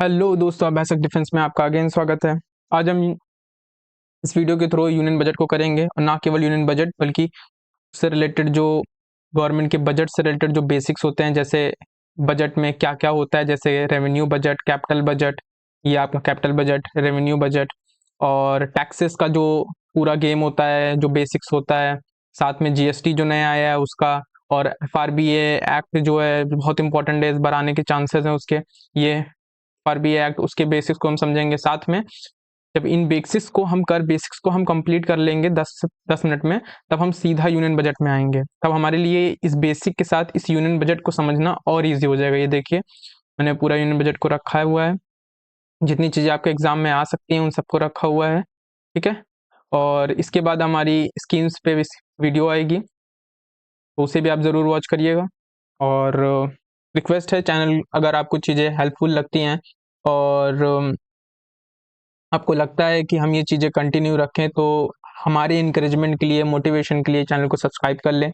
Hello दोस्तों, अभ्यासक defence में आपका अगेन स्वागत है। आज हम इस वीडियो के थ्रू यूनियन बजट को करेंगे और ना केवल यूनियन बजट बल्कि उससे रिलेटेड जो गवर्नमेंट के बजट से रिलेटेड जो बेसिक्स होते हैं, जैसे बजट में क्या क्या होता है, जैसे रेवेन्यू बजट, कैपिटल बजट, ये आपका कैपिटल बजट, रेवेन्यू बजट और टैक्सेस का जो पूरा गेम होता है, जो बेसिक्स होता है, साथ में जीएसटी जो नया आया है उसका, और एफआरबीए एक्ट जो है बहुत इंपॉर्टेंट है, इस बार आने के चांसेस हैं उसके। ये आरबीआई एक्ट, उसके बेसिक्स को हम समझेंगे साथ में। जब इन बेसिक्स को हम कंप्लीट कर लेंगे 10 मिनट में, तब हम सीधा यूनियन बजट में आएंगे। तब हमारे लिए इस बेसिक के साथ इस यूनियन बजट को समझना और इजी हो जाएगा। ये देखिए, मैंने पूरा यूनियन बजट को रखा हुआ है, जितनी चीज़ें आपके एग्जाम में आ सकती हैं उन सबको रखा हुआ है, ठीक है। और इसके बाद हमारी स्कीम्स पे वीडियो आएगी, तो उसे भी आप ज़रूर वॉच करिएगा। और रिक्वेस्ट है, चैनल अगर आपको चीज़ें हेल्पफुल लगती हैं और आपको लगता है कि हम ये चीज़ें कंटिन्यू रखें, तो हमारे इंकरेजमेंट के लिए, मोटिवेशन के लिए चैनल को सब्सक्राइब कर लें।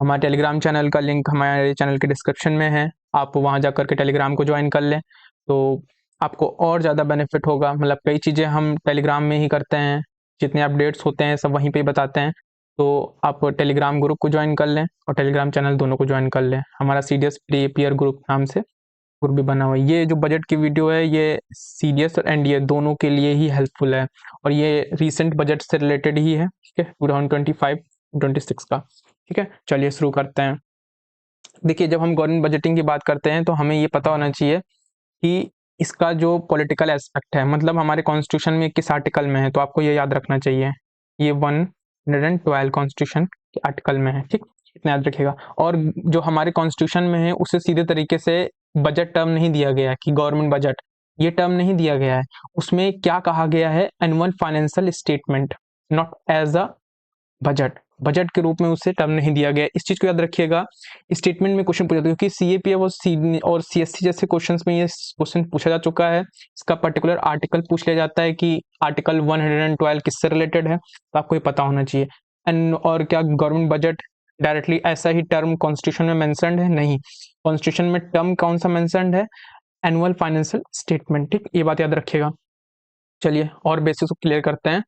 हमारे टेलीग्राम चैनल का लिंक हमारे चैनल के डिस्क्रिप्शन में है, आप वहाँ जा कर के टेलीग्राम को ज्वाइन कर लें, तो आपको और ज़्यादा बेनिफिट होगा। मतलब कई चीज़ें हम टेलीग्राम में ही करते हैं, जितने अपडेट्स होते हैं सब वहीं पे ही बताते हैं। तो आप टेलीग्राम ग्रुप को ज्वाइन कर लें और टेलीग्राम चैनल दोनों को ज्वाइन कर लें। हमारा सीडीएस प्री पीयर ग्रुप नाम से ग्रुप भी बना हुआ है। ये जो बजट की वीडियो है, ये सीडीएस और एनडीए दोनों के लिए ही हेल्पफुल है, और ये रीसेंट बजट से रिलेटेड ही है, ठीक है, 2025-26 का। ठीक है, चलिए शुरू करते हैं। देखिए, जब हम गवर्नमेंट बजटिंग की बात करते हैं तो हमें ये पता होना चाहिए कि इसका जो पॉलिटिकल एस्पेक्ट है, मतलब हमारे कॉन्स्टिट्यूशन में किस आर्टिकल में है, तो आपको ये याद रखना चाहिए। ये 112 कॉन्स्टिट्यूशन के आर्टिकल में है, ठीक, इतना याद रखिएगा। और जो हमारे कॉन्स्टिट्यूशन में है उसे सीधे तरीके से बजट टर्म नहीं दिया गया है कि गवर्नमेंट बजट, ये टर्म नहीं दिया गया है। उसमें क्या कहा गया है, annual financial statement, not as a budget. Budget के रूप में उसे टर्म नहीं दिया गया, इस चीज को याद रखिएगा। स्टेटमेंट में क्वेश्चन पूछा था, क्योंकि सीएपीएफ और सीएससी जैसे क्वेश्चंस में ये क्वेश्चन पूछा जा चुका है। इसका पर्टिकुलर आर्टिकल पूछ लिया जाता है कि आर्टिकल 112 किससे रिलेटेड है, तो आपको ये पता होना चाहिए। एंड और क्या गवर्नमेंट बजट डायरेक्टली ऐसा ही टर्म कॉन्स्टिट्यूशन में मेंशन्ड है? नहीं, कॉन्स्टिट्यूशन में टर्म कौन सा मेंशन्ड है, एनुअल फाइनेंशियल स्टेटमेंट, ठीक, ये बात याद रखिएगा। चलिए और बेसिक्स को क्लियर करते हैं।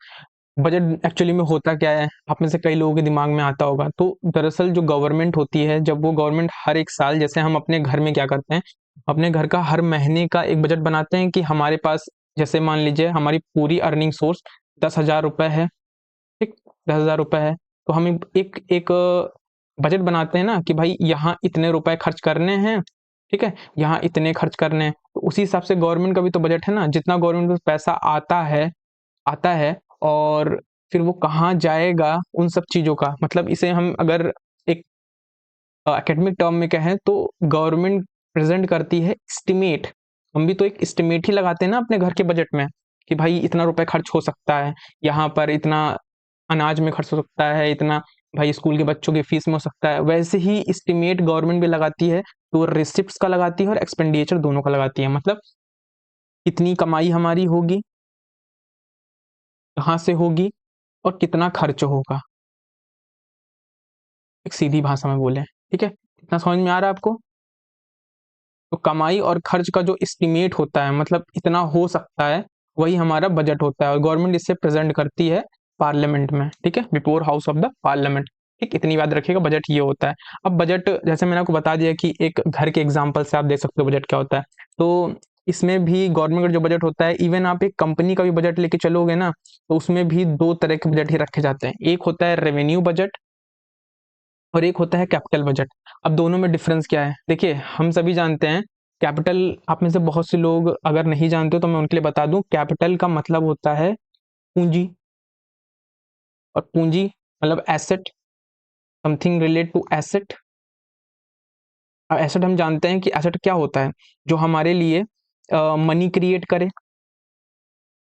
बजट एक्चुअली में होता क्या है, आप में से कई लोगों के दिमाग में आता होगा। तो दरअसल जो गवर्नमेंट होती है, जब वो गवर्नमेंट हर एक साल, जैसे हम अपने घर में क्या करते हैं, अपने घर का हर महीने का एक बजट बनाते हैं कि हमारे पास, जैसे मान लीजिए हमारी पूरी अर्निंग सोर्स 10,000 रुपये है, ठीक, 10,000 रुपये है, तो हम एक एक बजट बनाते हैं ना कि भाई यहाँ इतने रुपए खर्च करने हैं, ठीक है, यहाँ इतने खर्च करने हैं। तो उसी हिसाब से गवर्नमेंट का भी तो बजट है ना, जितना गवर्नमेंट में पैसा आता है और फिर वो कहाँ जाएगा, उन सब चीज़ों का मतलब, इसे हम अगर एक एकेडमिक टर्म में कहें तो गवर्नमेंट प्रेजेंट करती है एस्टिमेट। हम भी तो एक एस्टिमेट ही लगाते हैं ना अपने घर के बजट में कि भाई इतना रुपए खर्च हो सकता है, यहाँ पर इतना अनाज में खर्च हो सकता है, इतना भाई स्कूल के बच्चों की फीस में हो सकता है। वैसे ही एस्टिमेट गवर्नमेंट भी लगाती है, तो रिसिप्ट्स का लगाती है और एक्सपेंडिचर दोनों का लगाती है। मतलब कितनी कमाई हमारी होगी, कहाँ से होगी और कितना खर्च होगा, एक सीधी भाषा में बोले, ठीक है, इतना समझ में आ रहा है आपको? तो कमाई और खर्च का जो एस्टिमेट होता है, मतलब इतना हो सकता है, वही हमारा बजट होता है, और गवर्नमेंट इससे प्रेजेंट करती है पार्लियामेंट में, ठीक है, before house of the parliament. ठीक, इतनी याद रखिएगा, बजट ये होता है। अब बजट, जैसे मैंने आपको बता दिया कि एक घर के एग्जाम्पल से आप देख सकते हो बजट क्या होता है। तो इसमें भी गवर्नमेंट का जो बजट होता है, इवन आप एक कंपनी का भी बजट लेके चलोगे ना, तो उसमें भी दो तरह के बजट ही रखे जाते हैं। एक होता है रेवेन्यू बजट और एक होता है कैपिटल बजट। अब दोनों में डिफरेंस क्या है, देखिए, हम सभी जानते हैं कैपिटल। आप में से बहुत से लोग अगर नहीं जानते हो तो मैं उनके लिए बता दूं, कैपिटल का मतलब होता है पूंजी, और पूंजी मतलब asset, something relate to asset. Asset हम जानते हैं कि एसेट क्या होता है, जो हमारे लिए मनी क्रिएट करे,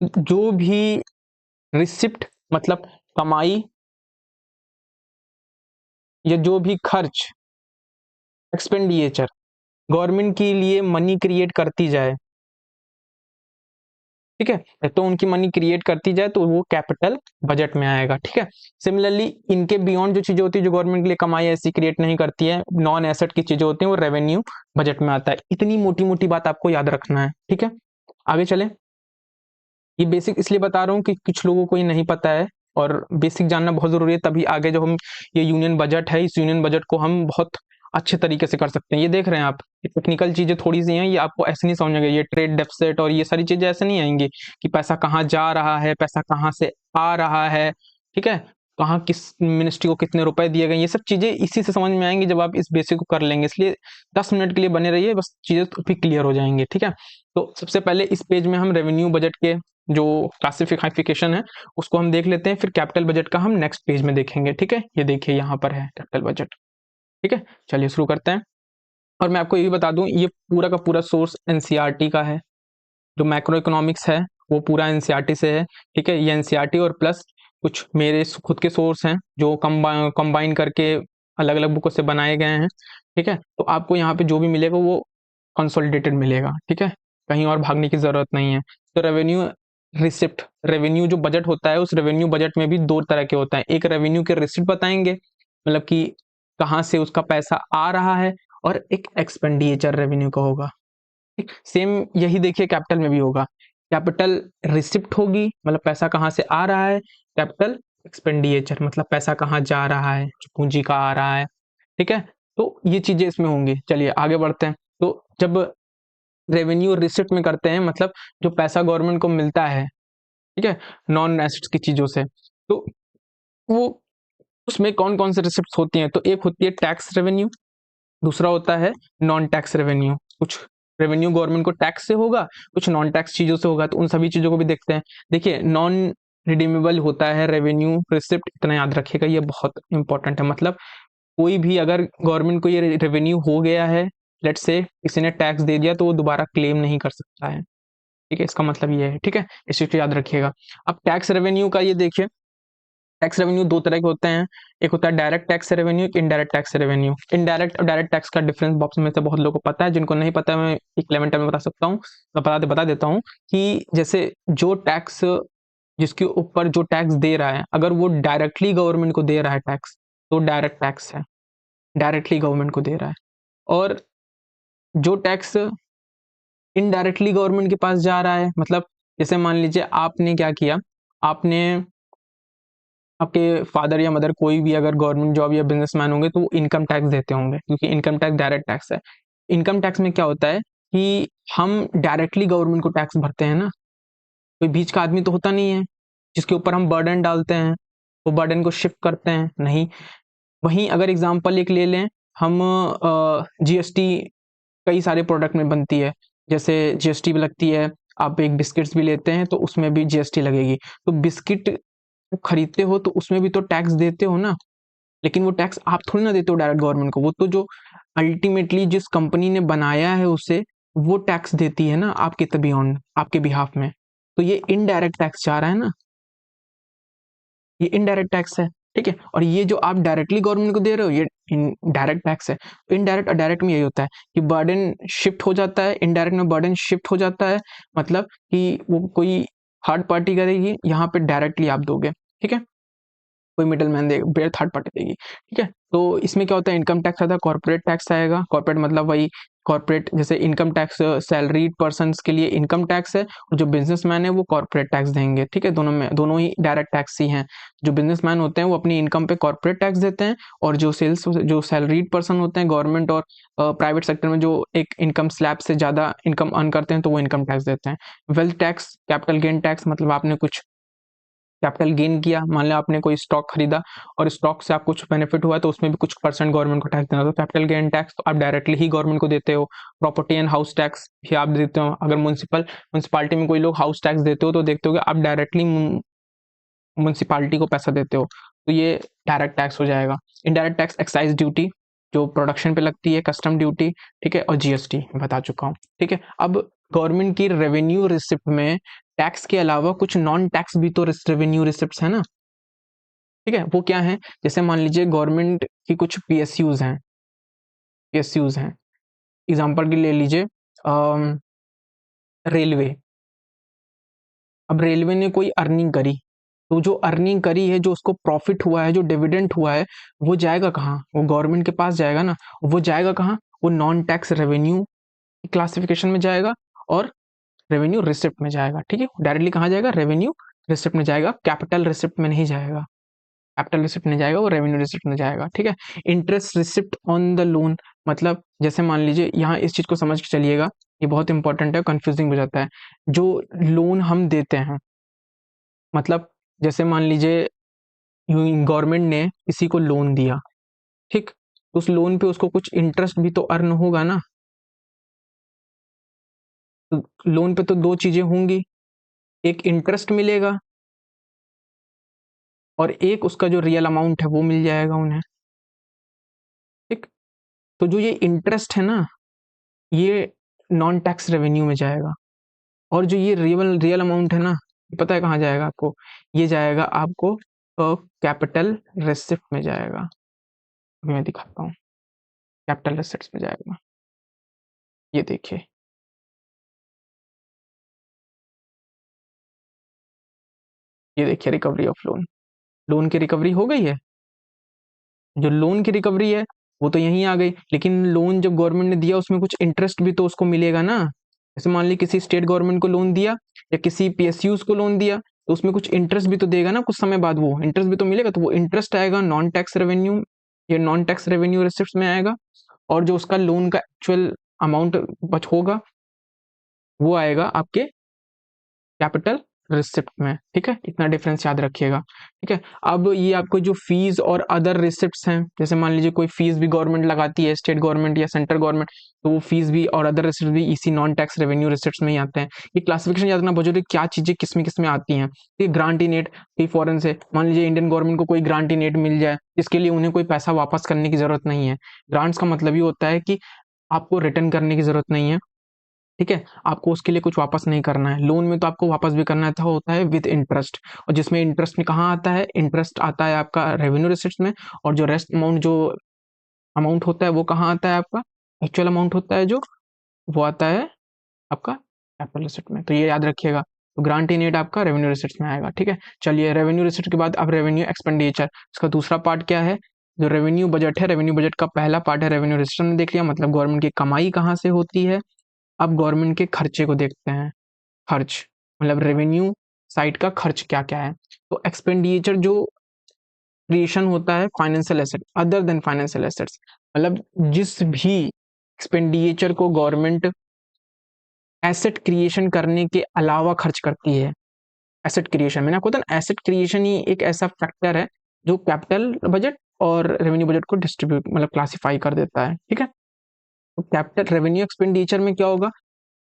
जो भी रिसिप्ट मतलब कमाई, या जो भी खर्च, एक्सपेंडिचर गवर्नमेंट के लिए मनी क्रिएट करती जाए, ठीक है, तो उनकी मनी क्रिएट करती जाए तो वो कैपिटल बजट में आएगा, ठीक है। सिमिलरली इनके बियॉन्ड जो चीजें होती है, जो गवर्नमेंट के लिए कमाई ऐसी क्रिएट नहीं करती है, नॉन एसेट की चीजें होती हैं, वो रेवेन्यू बजट में आता है। इतनी मोटी मोटी बात आपको याद रखना है, ठीक है। आगे चले। ये बेसिक इसलिए बता रहा हूँ कि कुछ लोगों को ये नहीं पता है और बेसिक जानना बहुत ज़रूरी है, तभी आगे जो हम ये यूनियन बजट है, इस यूनियन बजट को हम बहुत अच्छे तरीके से कर सकते हैं। ये देख रहे हैं आप, ये टेक्निकल चीज़ें थोड़ी सी हैं, ये आपको ऐसे नहीं समझ में आएगी। ये ट्रेड डेफिसिट और ये सारी चीज़ें ऐसे नहीं आएंगी कि पैसा कहाँ जा रहा है, पैसा कहाँ से आ रहा है, ठीक है, कहाँ किस मिनिस्ट्री को कितने रुपए दिए गए, ये सब चीज़ें इसी से समझ में आएंगी जब आप इस बेसिक को कर लेंगे। इसलिए 10 मिनट के लिए बने रहिए, बस चीज़ें तो भी क्लियर हो जाएंगी, ठीक है। तो सबसे पहले इस पेज में हम रेवेन्यू बजट के जो क्लासिफिकेशन है उसको हम देख लेते हैं, फिर कैपिटल बजट का हम नेक्स्ट पेज में देखेंगे, ठीक है। ये देखिए यहाँ पर है कैपिटल बजट, ठीक है। चलिए शुरू करते हैं। और मैं आपको ये भी बता दूं, ये पूरा का पूरा सोर्स एनसीईआरटी का है। जो मैक्रो इकोनॉमिक्स है वो पूरा एनसीईआरटी से है, ठीक है। ये एनसीईआरटी और प्लस कुछ मेरे खुद के सोर्स हैं जो कंबाइन करके अलग अलग बुकों से बनाए गए हैं, ठीक है। तो आपको यहाँ पे जो भी मिलेगा वो कंसोलिडेटेड मिलेगा, ठीक है, कहीं और भागने की जरूरत नहीं है। तो रेवेन्यू रिसिप्ट, रेवेन्यू जो बजट होता है उस रेवेन्यू बजट में भी दो तरह के होता है। एक रेवेन्यू के रिसिप्ट बताएंगे, मतलब कि कहाँ से उसका पैसा आ रहा है, और एक एक्सपेंडिचर रेवेन्यू का होगा। सेम यही देखिए कैपिटल में भी होगा। कैपिटल रिसिप्ट होगी, मतलब पैसा कहाँ से आ रहा है। कैपिटल एक्सपेंडिचर मतलब पैसा कहाँ जा रहा है, जो पूंजी का आ रहा है, ठीक है। तो ये चीजें इसमें होंगी। चलिए आगे बढ़ते हैं। तो जब रेवेन्यू रिसिप्ट में करते हैं, मतलब जो पैसा गवर्नमेंट को मिलता है, ठीक है, नॉन एसेट्स की चीजों से, तो वो उसमें कौन कौन से रिसिप्ट होती हैं। तो एक होती है टैक्स रेवेन्यू, दूसरा होता है नॉन टैक्स रेवेन्यू। कुछ रेवेन्यू गवर्नमेंट को टैक्स से होगा, कुछ नॉन टैक्स चीजों से होगा, तो उन सभी चीजों को भी देखते हैं। देखिए नॉन रिडीमेबल होता है रेवेन्यू रिसिप्ट, इतना याद रखिएगा, ये बहुत इंपॉर्टेंट है। मतलब कोई भी अगर गवर्नमेंट को ये रेवेन्यू हो गया है, लेट से किसी ने टैक्स दे दिया, तो वो दोबारा क्लेम नहीं कर सकता है, ठीक है। इसका मतलब ये है, ठीक है, इस चीज को याद रखिएगा। अब टैक्स रेवेन्यू का ये देखिए, टैक्स रेवेन्यू दो तरह के होते हैं। एक होता है डायरेक्ट टैक्स रेवेन्यू, एक इनडायरेक्ट टैक्स रेवेन्यू। इनडायरेक्ट और डायरेक्ट टैक्स का डिफरेंस बॉक्स में से बहुत लोगों को पता है, जिनको नहीं पता मैं एक लेवल में बता सकता हूँ, मैं बता देता हूँ कि जैसे जो टैक्स, जिसके ऊपर जो टैक्स दे रहा है, अगर वो डायरेक्टली गवर्नमेंट को दे रहा है टैक्स, तो डायरेक्ट टैक्स है, डायरेक्टली गवर्नमेंट को दे रहा है। और जो टैक्स इनडायरेक्टली गवर्नमेंट के पास जा रहा है, मतलब जैसे मान लीजिए आपने क्या किया, आपने, आपके फादर या मदर कोई भी अगर गवर्नमेंट जॉब या बिजनेसमैन होंगे तो वो इनकम टैक्स देते होंगे, क्योंकि इनकम टैक्स डायरेक्ट टैक्स है। इनकम टैक्स में क्या होता है कि हम डायरेक्टली गवर्नमेंट को टैक्स भरते हैं ना, कोई बीच का आदमी तो होता नहीं है जिसके ऊपर हम बर्डन डालते हैं, वो बर्डन को शिफ्ट करते हैं, नहीं। वहीं अगर एग्जांपल एक ले लें, हम जीएसटी कई सारे प्रोडक्ट में बनती है, जैसे जीएसटी भी लगती है। आप एक बिस्किट्स भी लेते हैं तो उसमें भी जीएसटी लगेगी। तो बिस्किट खरीदते हो तो उसमें भी तो टैक्स देते हो ना, लेकिन वो टैक्स आप थोड़ी ना देते हो डायरेक्ट गवर्नमेंट को, वो तो जो अल्टीमेटली जिस कंपनी ने बनाया है उसे वो टैक्स देती है ना आपके तभी ऑन आपके बिहाफ में। तो ये इनडायरेक्ट टैक्स जा रहा है ना, ये इनडायरेक्ट टैक्स है, ठीक है। और ये जो आप डायरेक्टली गवर्नमेंट को दे रहे हो ये डायरेक्ट टैक्स है। इनडायरेक्ट और डायरेक्ट में यही होता है कि बर्डन शिफ्ट हो जाता है, इनडायरेक्ट में बर्डन शिफ्ट हो जाता है, मतलब कि वो कोई थर्ड पार्टी करेगी, यहाँ पे डायरेक्टली आप दोगे, ठीक है, कोई मिडल मैन देगा, थर्ड पार्टी देगी, ठीक है। तो इसमें क्या होता है, इनकम टैक्स आता है, कॉर्पोरेट टैक्स आएगा। कॉर्पोरेट मतलब वही कॉर्पोरेट, जैसे इनकम टैक्स सैलरीड पर्सन के लिए इनकम टैक्स है, और जो बिजनेसमैन है वो कॉर्पोरेट टैक्स देंगे, ठीक है। दोनों में, दोनों ही डायरेक्ट टैक्स ही हैं। जो बिजनेसमैन होते हैं वो अपनी इनकम पे कॉर्पोरेट टैक्स देते हैं, और जो सैलरीड पर्सन होते हैं गवर्नमेंट और प्राइवेट सेक्टर में जो एक इनकम स्लैब से ज़्यादा इनकम अर्न करते हैं तो वो इनकम टैक्स देते हैं। Wealth tax, capital gain tax, मतलब आपने कुछ कैपिटल गेन किया, मान लिया आपने कोई स्टॉक खरीदा और स्टॉक से आपको कुछ बेनिफिट हुआ, तो उसमें भी कुछ परसेंट गवर्नमेंट को टैक्स देना, तो कैपिटल गेन टैक्स तो आप डायरेक्टली ही गवर्नमेंट को देते हो। प्रॉपर्टी एंड हाउस टैक्स भी आप देते हो, अगर म्यूनसिपालिटी में कोई लोग हाउस टैक्स देते हो तो देखते हो कि आप डायरेक्टली म्यूनसिपालिटी को पैसा देते हो, तो ये डायरेक्ट टैक्स हो जाएगा। इनडायरेक्ट टैक्स, एक्साइज ड्यूटी जो प्रोडक्शन पे लगती है, कस्टम ड्यूटी, ठीक है, और जीएसटी बता चुका हूँ, ठीक है। अब गवर्नमेंट की रेवेन्यू रिसिप्ट में टैक्स के अलावा कुछ नॉन टैक्स भी तो रेवेन्यू रिसिप्ट्स है ना, ठीक है। वो क्या है, जैसे मान लीजिए गवर्नमेंट की कुछ पीएसयूज हैं, एग्जांपल के ले लीजिए रेलवे। अब रेलवे ने कोई अर्निंग करी, तो जो अर्निंग करी है, जो उसको प्रॉफिट हुआ है, जो डिविडेंड हुआ है, वो जाएगा कहाँ, वो गवर्नमेंट के पास जाएगा ना। वो जाएगा कहाँ, वो नॉन टैक्स रेवेन्यू क्लासिफिकेशन में जाएगा, और रेवेन्यू रिसिप्ट में जाएगा, ठीक है, डायरेक्टली कहाँ जाएगा, रेवेन्यू रिसिप्ट में जाएगा, कैपिटल रिसिप्ट में नहीं जाएगा, कैपिटल रिसिप्ट में जाएगा, वो रेवेन्यू रिसिप्ट में जाएगा, ठीक है। Interest receipt on the loan, मतलब जैसे मान लीजिए यहाँ इस चीज को समझ के चलिएगा, ये बहुत इंपॉर्टेंट है, कंफ्यूजिंग हो जाता है। जो लोन हम देते हैं, मतलब जैसे मान लीजिए गवर्नमेंट ने किसी को लोन दिया, ठीक, तो उस लोन पे उसको कुछ इंटरेस्ट भी तो अर्न होगा ना। तो लोन पे तो दो चीजें होंगी, एक इंटरेस्ट मिलेगा और एक उसका जो रियल अमाउंट है वो मिल जाएगा उन्हें, ठीक। तो जो ये इंटरेस्ट है ना, ये नॉन टैक्स रेवेन्यू में जाएगा, और जो ये रियल रियल अमाउंट है ना, पता है कहाँ जाएगा आपको, ये जाएगा आपको कैपिटल रिसिप्ट में जाएगा। अभी मैं दिखाता हूँ, कैपिटल रिसिप्ट में जाएगा, ये देखिए, ये देखिए रिकवरी ऑफ लोन, लोन की रिकवरी हो गई है। जो लोन की रिकवरी है वो तो यहीं आ गई, लेकिन लोन जब गवर्नमेंट ने दिया उसमें कुछ इंटरेस्ट भी तो उसको मिलेगा ना। जैसे मान ली किसी स्टेट गवर्नमेंट को लोन दिया या किसी पीएसयूज को लोन दिया, तो उसमें कुछ इंटरेस्ट भी तो देगा ना, कुछ समय बाद वो इंटरेस्ट भी तो मिलेगा, तो वो इंटरेस्ट आएगा नॉन टैक्स रेवेन्यू, ये नॉन टैक्स रेवेन्यू रिसिप्ट में आएगा। और जो उसका लोन का एक्चुअल अमाउंट बच होगा वो आएगा आपके कैपिटल रिसिप्ट में, ठीक है, इतना डिफरेंस याद रखिएगा, ठीक है। अब ये आपको जो फीस और अदर रिसिप्ट्स हैं, जैसे मान लीजिए कोई फीस भी गवर्नमेंट लगाती है, स्टेट गवर्नमेंट या सेंट्रल गवर्नमेंट, तो वो फीस भी और अदर रिसिप्ट भी इसी नॉन टैक्स रेवेन्यू रिसिप्ट्स में ही आते हैं। ये क्लासिफिकेशन याद रखना बहुत जरूरी, क्या चीजें किस में आती हैं। ये ग्रांट इन एड, ये फॉरेन से, मान लीजिए इंडियन गवर्नमेंट को कोई ग्रांट इन एड मिल जाए, इसके लिए उन्हें कोई पैसा वापस करने की जरूरत नहीं है। ग्रांट्स का मतलब ही होता है कि आपको रिटर्न करने की जरूरत नहीं है, ठीक है, आपको उसके लिए कुछ वापस नहीं करना है। लोन में तो आपको वापस भी करना था, होता है विद इंटरेस्ट, और जिसमें इंटरेस्ट में कहाँ आता है, इंटरेस्ट आता है आपका रेवेन्यू रिसिप्ट में, और जो रेस्ट अमाउंट जो अमाउंट होता है वो कहाँ आता है, आपका एक्चुअल अमाउंट होता है जो, वो आता है आपका कैपिटल रिसिप्ट में। तो ये याद रखिएगा। तो ग्रांट इन एड आपका रेवेन्यू रिसिप्ट में आएगा, ठीक है। चलिए, रेवेन्यू रिसिप्ट के बाद अब रेवेन्यू एक्सपेंडिचर, इसका दूसरा पार्ट क्या है, जो रेवेन्यू बजट है, रेवेन्यू बजट का पहला पार्ट है रेवेन्यू रिसिप्ट में देख लिया, मतलब गवर्नमेंट की कमाई कहाँ से होती है। अब गवर्नमेंट के खर्चे को देखते हैं, खर्च मतलब रेवेन्यू साइड का खर्च क्या क्या है। तो एक्सपेंडिचर जो क्रिएशन होता है financial asset other than financial assets, मतलब जिस भी एक्सपेंडिचर को गवर्नमेंट एसेट क्रिएशन करने के अलावा खर्च करती है। एसेट क्रिएशन, मैंने आपको बताया ना, एसेट क्रिएशन ही एक ऐसा फैक्टर है जो कैपिटल बजट और रेवेन्यू बजट को डिस्ट्रीब्यूट मतलब क्लासिफाई कर देता है, ठीक है। तो कैपिटल रेवेन्यू एक्सपेंडिचर में क्या होगा,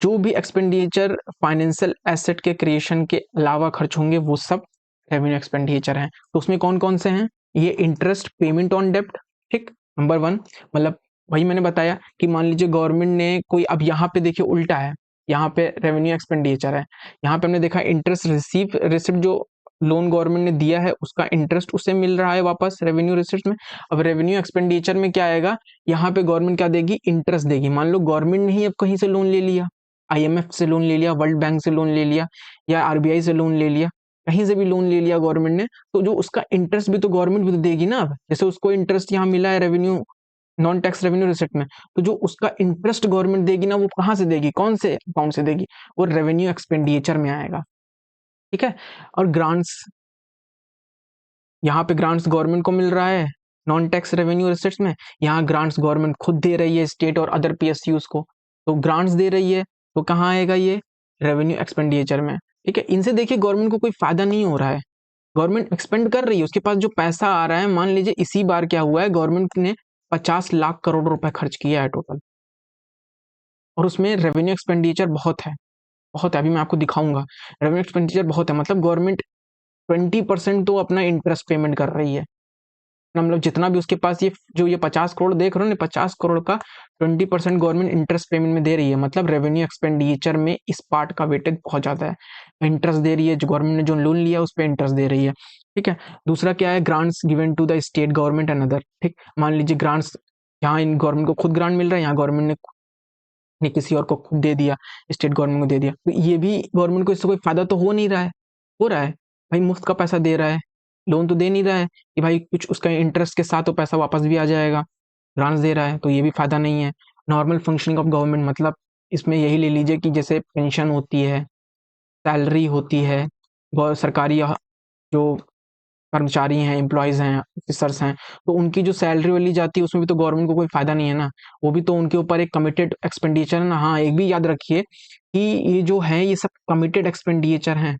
जो भी एक्सपेंडिचर फाइनेंशियल एसेट के क्रिएशन के अलावा खर्च होंगे वो सब रेवेन्यू एक्सपेंडिचर हैं। तो उसमें कौन कौन से हैं, ये इंटरेस्ट पेमेंट ऑन डेप्ट, ठीक, नंबर वन, मतलब वही मैंने बताया कि मान लीजिए गवर्नमेंट ने कोई, अब यहाँ पे देखिए उल्टा है, यहाँ पे रेवेन्यू एक्सपेंडिचर है, यहाँ पे हमने देखा इंटरेस्ट रिसीव रिसिप्ट जो लोन गवर्नमेंट ने दिया है उसका इंटरेस्ट उसे मिल रहा है वापस रेवेन्यू रिसिप्ट में। अब रेवेन्यू एक्सपेंडिचर में क्या आएगा, यहाँ पे गवर्नमेंट क्या देगी, इंटरेस्ट देगी। मान लो गवर्नमेंट ने ही अब कहीं से लोन ले लिया, आईएमएफ से लोन ले लिया, वर्ल्ड बैंक से लोन ले लिया, या आरबीआई से लोन ले लिया, कहीं से भी लोन ले लिया गवर्नमेंट ने, तो जो उसका इंटरेस्ट भी तो गवर्नमेंट भी तो देगी ना। अब जैसे उसको इंटरेस्ट यहाँ मिला है revenue non tax revenue receipt में, तो जो उसका इंटरेस्ट गवर्नमेंट देगी ना, वो कहाँ से देगी, कौन से अकाउंट से देगी, वो रेवेन्यू एक्सपेंडिचर में आएगा, ठीक है। और ग्रांट्स, यहाँ पे ग्रांट्स गवर्नमेंट को मिल रहा है नॉन टैक्स रेवेन्यू रिसिप्ट्स में, यहाँ ग्रांट्स गवर्नमेंट खुद दे रही है स्टेट और अदर पीएसयूज को, तो ग्रांट्स दे रही है, तो कहाँ आएगा ये, रेवेन्यू एक्सपेंडिचर में, ठीक है। इनसे देखिए गवर्नमेंट को कोई फायदा नहीं हो रहा है, गवर्नमेंट एक्सपेंड कर रही है, उसके पास जो पैसा आ रहा है, मान लीजिए इसी बार क्या हुआ है, गवर्नमेंट ने 50 लाख करोड़ रुपए खर्च किया है टोटल, और उसमें रेवेन्यू एक्सपेंडिचर बहुत है, बहुत है, अभी मैं आपको दिखाऊंगा। रेवेन्यू एक्सपेंडिचर बहुत है, मतलब गवर्नमेंट 20% तो अपना इंटरेस्ट पेमेंट कर रही है, मतलब जितना भी उसके पास ये जो ये 50 करोड़ देख रहे हो ना, 50 करोड़ का 20% गवर्नमेंट इंटरेस्ट पेमेंट में दे रही है, मतलब रेवेन्यू एक्सपेंडिचर में इस पार्ट का वेटेज बहुत ज्यादा है, इंटरेस्ट दे रही है, जो गवर्नमेंट ने जो लोन लिया उस पर इंटरेस्ट दे रही है, ठीक है। दूसरा क्या है, grants given to the state government and other, ठीक, मान लीजिए ग्रांट्स, यहाँ इन गवर्नमेंट को खुद ग्रांट मिल रहा है, यहाँ गवर्नमेंट ने किसी और को खुद दे दिया, स्टेट गवर्नमेंट को दे दिया, तो ये भी गवर्नमेंट को इससे कोई फायदा तो हो नहीं रहा है, हो रहा है भाई, मुफ्त का पैसा दे रहा है, लोन तो दे नहीं रहा है कि भाई कुछ उसका इंटरेस्ट के साथ तो पैसा वापस भी आ जाएगा, ग्रांट्स दे रहा है, तो ये भी फायदा नहीं है। नॉर्मल फंक्शनिंग ऑफ गवर्नमेंट, मतलब इसमें यही ले लीजिए कि जैसे पेंशन होती है, सैलरी होती है, सरकारी जो कर्मचारी हैं, एम्प्लॉयज़ हैं, ऑफिसर्स हैं, तो उनकी जो सैलरी वाली जाती है उसमें भी तो गवर्नमेंट को कोई फ़ायदा नहीं है ना, वो भी तो उनके ऊपर एक कमिटेड एक्सपेंडिचर है ना। हाँ, एक भी याद रखिए कि ये जो है ये सब कमिटेड एक्सपेंडिचर हैं।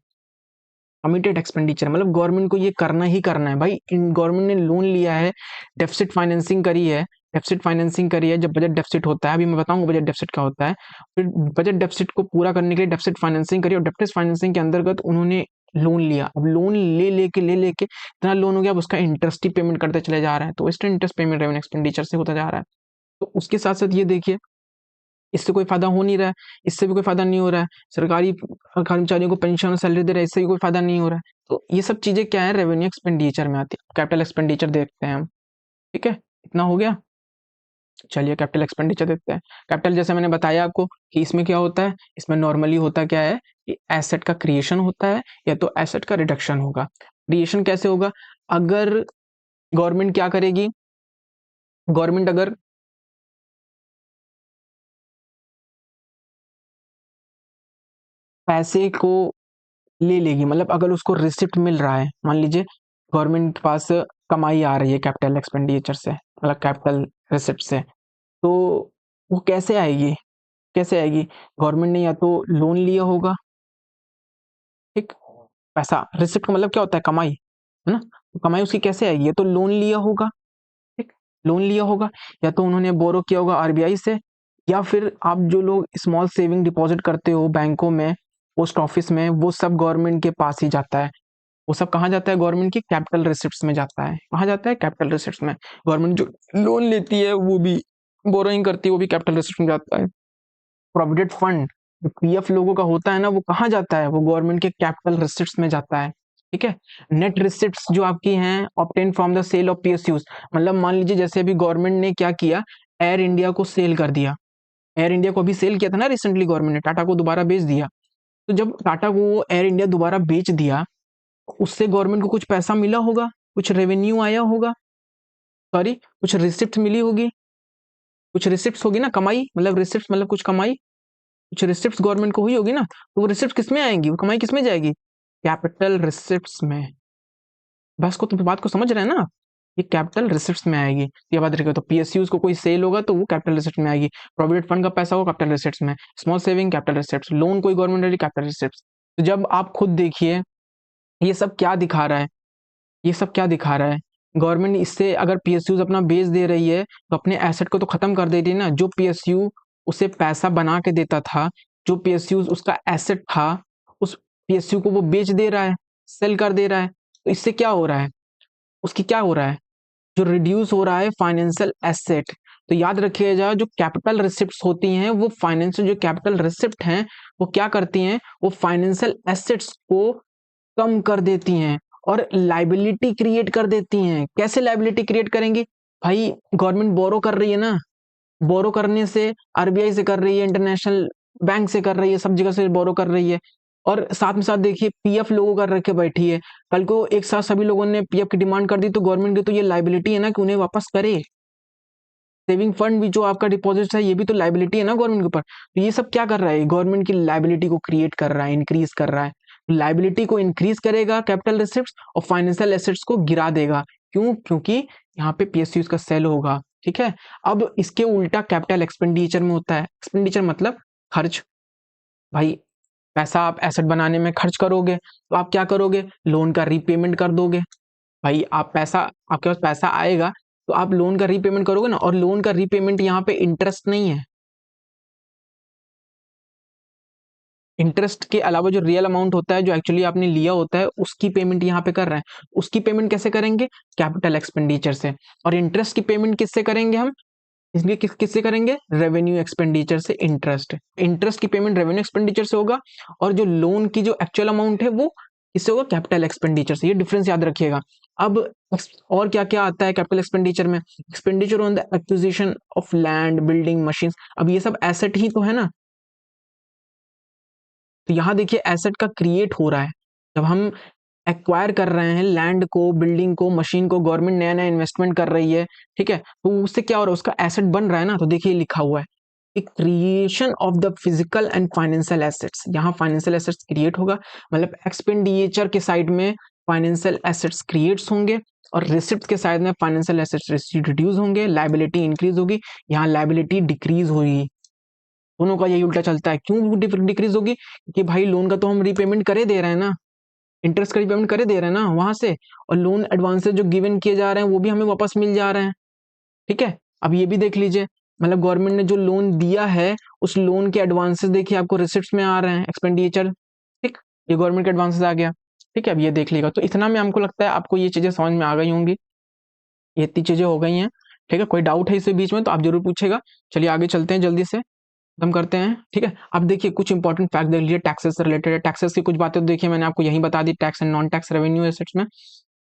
कमिटेड एक्सपेंडिचर मतलब गवर्नमेंट को ये करना ही करना है भाई। इन गवर्नमेंट ने लोन लिया है, डेफिसिट फाइनेंसिंग करी है, डेफिसिट फाइनेंसिंग करी है। जब बजट डेफिसिट होता है, अभी मैं बताऊंगा बजट डेफिसिट क्या होता है, फिर बजट डेफिसिट को पूरा करने के लिए डेफिसिट फाइनेंसिंग करी और डेफिसिट फाइनेंसिंग के अंतर्गत उन्होंने लोन लिया। अब लोन ले लेके इतना लोन हो गया, अब उसका इंटरेस्ट ही पेमेंट करते चले जा रहे हैं, तो इसका इंटरेस्ट पेमेंट रेवेन्यू एक्सपेंडिचर से होता जा रहा है। तो उसके साथ साथ ये देखिए, इससे कोई फायदा हो नहीं रहा है, इससे भी कोई फायदा नहीं हो रहा है, सरकारी कर्मचारियों को पेंशन और सैलरी दे रहा है, इससे भी कोई फायदा नहीं हो रहा है। तो ये सब चीजें क्या है, रेवेन्यू एक्सपेंडिचर में आती है। कैपिटल एक्सपेंडिचर देखते हैं हम, ठीक है, इतना हो गया। चलिए कैपिटल एक्सपेंडिचर देखते हैं। कैपिटल जैसे मैंने बताया आपको कि इसमें क्या होता है, इसमें नॉर्मली होता क्या है कि एसेट का क्रिएशन होता है या तो एसेट का रिडक्शन होगा। क्रिएशन कैसे होगा, अगर गवर्नमेंट क्या करेगी, गवर्नमेंट अगर पैसे को ले लेगी, मतलब अगर उसको रिसिप्ट मिल रहा है, मान लीजिए गवर्नमेंट के पास कमाई आ रही है कैपिटल एक्सपेंडिचर से, मतलब कैपिटल रिसिप्ट से, तो वो कैसे आएगी, कैसे आएगी, गवर्नमेंट ने या तो लोन लिया होगा, ठीक, पैसा रिसिप्ट का मतलब क्या होता है, कमाई है ना, तो कमाई उसकी कैसे आएगी, या तो लोन लिया होगा, ठीक, लोन लिया होगा, या तो उन्होंने बोरो किया होगा आरबीआई से, या फिर आप जो लोग स्मॉल सेविंग डिपॉजिट करते हो बैंकों में, पोस्ट ऑफिस में, वो सब गवर्नमेंट के पास ही जाता है। वो सब कहाँ जाता है, गवर्नमेंट की कैपिटल रिसिप्ट्स में जाता है। कहाँ जाता है, कैपिटल रिसिप्ट्स में। गवर्नमेंट जो लोन लेती है वो भी, बोरोइंग करती है वो भी कैपिटल रिसिप्ट में जाता है। प्रोविडेंट फंड जो पीएफ लोगों का होता है ना, वो कहाँ जाता है, वो गवर्नमेंट के कैपिटल रिसिप्ट्स में जाता है, ठीक है। नेट रिसिप्ट्स जो आपकी हैं obtain from the sale of PSUs, मतलब मान लीजिए जैसे अभी गवर्नमेंट ने क्या किया, एयर इंडिया को सेल कर दिया। एयर इंडिया को अभी सेल किया था ना रिसेंटली गवर्नमेंट ने, टाटा को दोबारा बेच दिया। तो जब टाटा को वो एयर इंडिया दोबारा बेच दिया, उससे गवर्नमेंट को कुछ पैसा मिला होगा, कुछ रेवेन्यू आया होगा, सॉरी कुछ रिसिप्ट मिली होगी, कुछ रिसिप्ट्स होगी ना, कमाई मतलब रिसिप्ट मतलब कुछ कमाई, कुछ रिसिप्ट्स गवर्नमेंट को हुई होगी ना, तो वो रिसिप्ट किस में आएंगी, वो कमाई किस में जाएगी, कैपिटल रिसिप्ट्स में। बस को तो बात को समझ रहे हैं ना, ये कैपिटल रिसिप्ट्स में आएगी। ये बात रखिए, तो पीएसयूज को कोई सेल होगा तो वो कैपिटल रिसिप्ट में आएगी, प्रोविडेंट फंड का पैसा होगा कैपिटल रिसिप्ट्स में, small saving capital receipts, loan कोई गवर्नमेंट वाली कैपिटल रिसिप्ट्स। तो जब आप खुद देखिए ये सब क्या दिखा रहा है, ये सब क्या दिखा रहा है, गवर्नमेंट इससे अगर पीएसयूज अपना बेच दे रही है तो अपने एसेट को तो खत्म कर दे रही है ना। जो पीएसयू उसे पैसा बना के देता था, जो पीएसयू उसका एसेट था, उस पीएसयू को वो बेच दे रहा है, सेल कर दे रहा है। तो इससे क्या हो रहा है, उसकी क्या हो रहा है, जो रिड्यूस हो रहा है फाइनेंशियल एसेट। तो याद रखिएगा, जो कैपिटल रिसिप्ट्स होती हैं वो फाइनेंशियल, जो कैपिटल रिसिप्ट हैं वो क्या करती हैं, वो फाइनेंशियल एसेट्स को कम कर देती हैं और लाइबिलिटी क्रिएट कर देती हैं। कैसे लाइबिलिटी क्रिएट करेंगी, भाई गवर्नमेंट बोरो कर रही है ना, बोरो करने से आरबीआई से कर रही है, इंटरनेशनल बैंक से कर रही है, सब जगह से बोरो कर रही है। और साथ में साथ देखिए पीएफ लोगों का रख के बैठी है, कल को एक साथ सभी लोगों ने पीएफ की डिमांड कर दी तो गवर्नमेंट की तो ये लाइबिलिटी है ना कि उन्हें वापस करे। सेविंग फंड भी जो आपका डिपॉजिट है ये भी तो लाइबिलिटी है ना गवर्नमेंट के ऊपर। तो ये सब क्या कर रहा है, गवर्नमेंट की लाइबिलिटी को क्रिएट कर रहा है, इंक्रीज कर रहा है। लाइबिलिटी को इंक्रीज करेगा कैपिटल रिसिप्ट्स, और फाइनेंशियल एसेट्स को गिरा देगा। क्यों, क्योंकि यहाँ पे पीएसयूज का सेल होगा, ठीक है। अब इसके उल्टा कैपिटल एक्सपेंडिचर में होता है, एक्सपेंडिचर मतलब खर्च। भाई पैसा आप एसेट बनाने में खर्च करोगे तो आप क्या करोगे, लोन का रीपेमेंट कर दोगे। भाई आप पैसा, आपके पास पैसा आएगा तो आप लोन का रीपेमेंट करोगे ना, और लोन का रीपेमेंट यहाँ पे इंटरेस्ट नहीं है, इंटरेस्ट के अलावा जो रियल अमाउंट होता है, जो एक्चुअली आपने लिया होता है, उसकी पेमेंट यहाँ पे कर रहे हैं। उसकी पेमेंट कैसे करेंगे, कैपिटल एक्सपेंडिचर से। और इंटरेस्ट की पेमेंट किससे करेंगे हम, इसलिए किससे करेंगे, रेवेन्यू एक्सपेंडिचर से। इंटरेस्ट, इंटरेस्ट की पेमेंट रेवेन्यू एक्सपेंडिचर से होगा, और जो लोन की जो एक्चुअल अमाउंट है वो किससे होगा, कैपिटल एक्सपेंडिचर से। ये डिफरेंस याद रखिएगा। अब और क्या क्या आता है कैपिटल एक्सपेंडिचर में, expenditure on the acquisition of land, building, machine. अब ये सब एसेट ही तो है ना, तो यहाँ देखिए एसेट का क्रिएट हो रहा है। जब हम एक्वायर कर रहे हैं लैंड को, बिल्डिंग को, मशीन को, गवर्नमेंट नया नया इन्वेस्टमेंट कर रही है, ठीक है, तो उससे क्या हो रहा है, उसका एसेट बन रहा है ना। तो देखिए लिखा हुआ है creation of the physical and financial assets, यहाँ फाइनेंशियल एसेट्स क्रिएट होगा, मतलब एक्सपेंडिचर के साइड में फाइनेंशियल एसेट्स क्रिएट्स होंगे और रिसिप्ट के साइड में फाइनेंशियल एसेट्स रिड्यूस होंगे, लायबिलिटी इंक्रीज होगी, यहाँ लायबिलिटी डिक्रीज होगी। दोनों का यही उल्टा चलता है। क्यों डिक्रीज होगी? कि भाई लोन का तो हम रीपेमेंट करे दे रहे हैं ना, इंटरेस्ट का रीपेमेंट करे दे रहे हैं ना वहां से, और लोन एडवांसेस जो गिवन किए जा रहे हैं वो भी हमें वापस मिल जा रहे हैं। ठीक है, अब ये भी देख लीजिए, मतलब गवर्नमेंट ने जो लोन दिया है उस लोन के एडवांसेस देखिए आपको रिसिप्ट्स में आ रहे हैं, एक्सपेंडिचर। ठीक, ये गवर्नमेंट के एडवांसेस आ गया। ठीक है, अब ये देख लीजिएगा। तो इतना में हमको लगता है आपको ये चीजें समझ में आ गई होंगी, ये इतनी चीजें हो गई हैं। ठीक है, कोई डाउट है इसके बीच में तो आप जरूर पूछेगा। चलिए आगे चलते हैं, जल्दी से खत्म करते हैं। ठीक है, अब देखिए कुछ इंपॉर्टेंट फैक्ट देख लीजिए टैक्सेस से रिलेटेड है। टैक्सेस की कुछ बातें तो देखिए मैंने आपको यहीं बता दी, tax and non tax revenue assets में।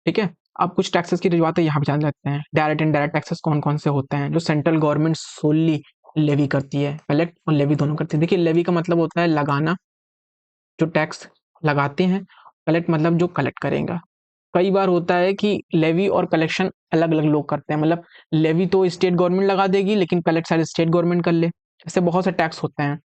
ठीक है, अब कुछ टैक्सेस की बातें यहाँ पे जान लेते हैं। डायरेक्ट एंड डायरेक्ट टैक्सेस कौन कौन से होते हैं जो सेंट्रल गवर्नमेंट सोली लेवी करती है, कलेक्ट और लेवी दोनों करती है। देखिए लेवी का मतलब होता है लगाना, जो टैक्स लगाते हैं, कलेक्ट मतलब जो कलेक्ट करेगा। कई बार होता है कि लेवी और कलेक्शन अलग अलग लोग करते हैं, मतलब लेवी तो स्टेट गवर्नमेंट लगा देगी लेकिन कलेक्ट शायद स्टेट गवर्नमेंट कर ले, ऐसे बहुत से टैक्स होते हैं।